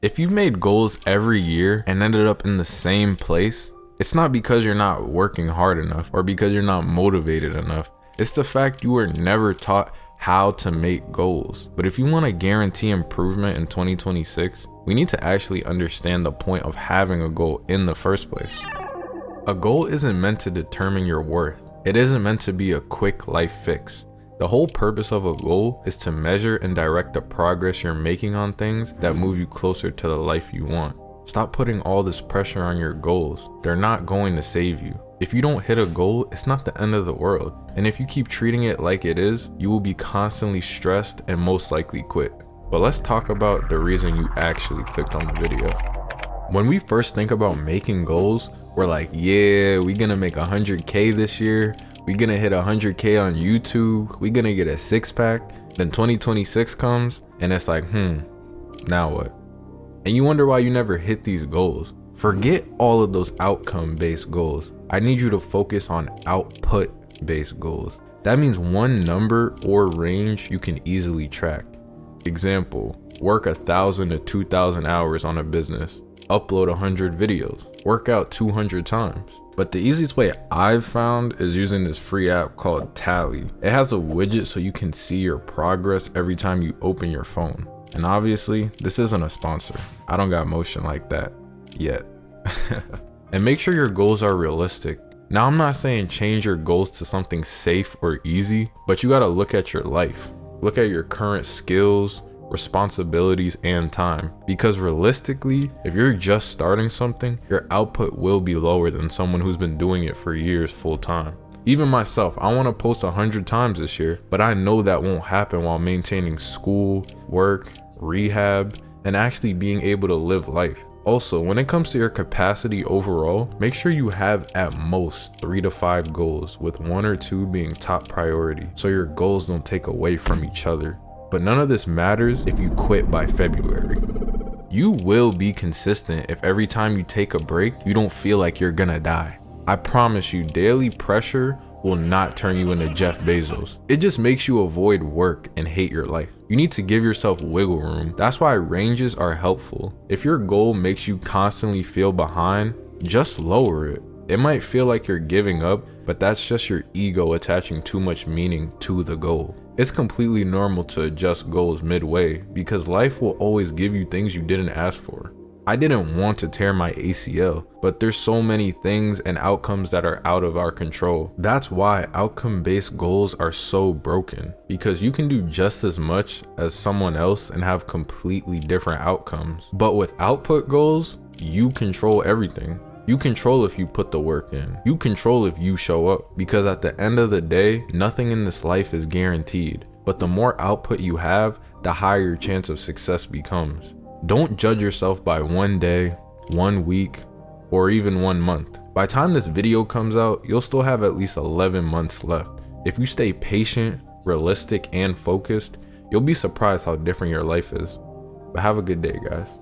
If you've made goals every year and ended up in the same place, it's not because you're not working hard enough or because you're not motivated enough. It's the fact you were never taught how to make goals. But if you want to guarantee improvement in 2026, we need to actually understand the point of having a goal in the first place. A goal isn't meant to determine your worth. It isn't meant to be a quick life fix. The whole purpose of a goal is to measure and direct the progress you're making on things that move you closer to the life you want. Stop putting all this pressure on your goals. They're not going to save you. If you don't hit a goal, it's not the end of the world. And if you keep treating it like it is, you will be constantly stressed and most likely quit. But let's talk about the reason you actually clicked on the video. When we first think about making goals, we're like, yeah, we're gonna make 100K this year. We're gonna hit 100K on YouTube. We're gonna get a six-pack. Then 2026 comes and it's like, now what? And you wonder why you never hit these goals. Forget all of those outcome-based goals. I need you to focus on output-based goals. That means one number or range you can easily track. Example, work 1,000 to 2,000 hours on a business. Upload 100 videos. Work out 200 times. But the easiest way I've found is using this free app called Tally. It has a widget so you can see your progress every time you open your phone. And obviously, this isn't a sponsor. I don't got motion like that yet. And make sure your goals are realistic. Now, I'm not saying change your goals to something safe or easy, but you gotta look at your life. Look at your current skills, responsibilities, and time. Because realistically, if you're just starting something, your output will be lower than someone who's been doing it for years full time. Even myself, I want to post 100 times this year, but I know that won't happen while maintaining school, work, rehab, and actually being able to live life. Also, when it comes to your capacity overall, make sure you have at most 3 to 5 goals, with 1 or 2 being top priority, so your goals don't take away from each other. But none of this matters if you quit by February. You will be consistent if every time you take a break, you don't feel like you're gonna die. I promise you, daily pressure will not turn you into Jeff Bezos. It just makes you avoid work and hate your life. You need to give yourself wiggle room. That's why ranges are helpful. If your goal makes you constantly feel behind, just lower it. It might feel like you're giving up, but that's just your ego attaching too much meaning to the goal. It's completely normal to adjust goals midway because life will always give you things you didn't ask for. I didn't want to tear my ACL, but there's so many things and outcomes that are out of our control. That's why outcome-based goals are so broken, because you can do just as much as someone else and have completely different outcomes. But with output goals, you control everything. You control if you put the work in. You control if you show up, because at the end of the day, nothing in this life is guaranteed. But the more output you have, the higher your chance of success becomes. Don't judge yourself by 1 day, 1 week, or even 1 month. By the time this video comes out, you'll still have at least 11 months left. If you stay patient, realistic, and focused, you'll be surprised how different your life is. But have a good day, guys.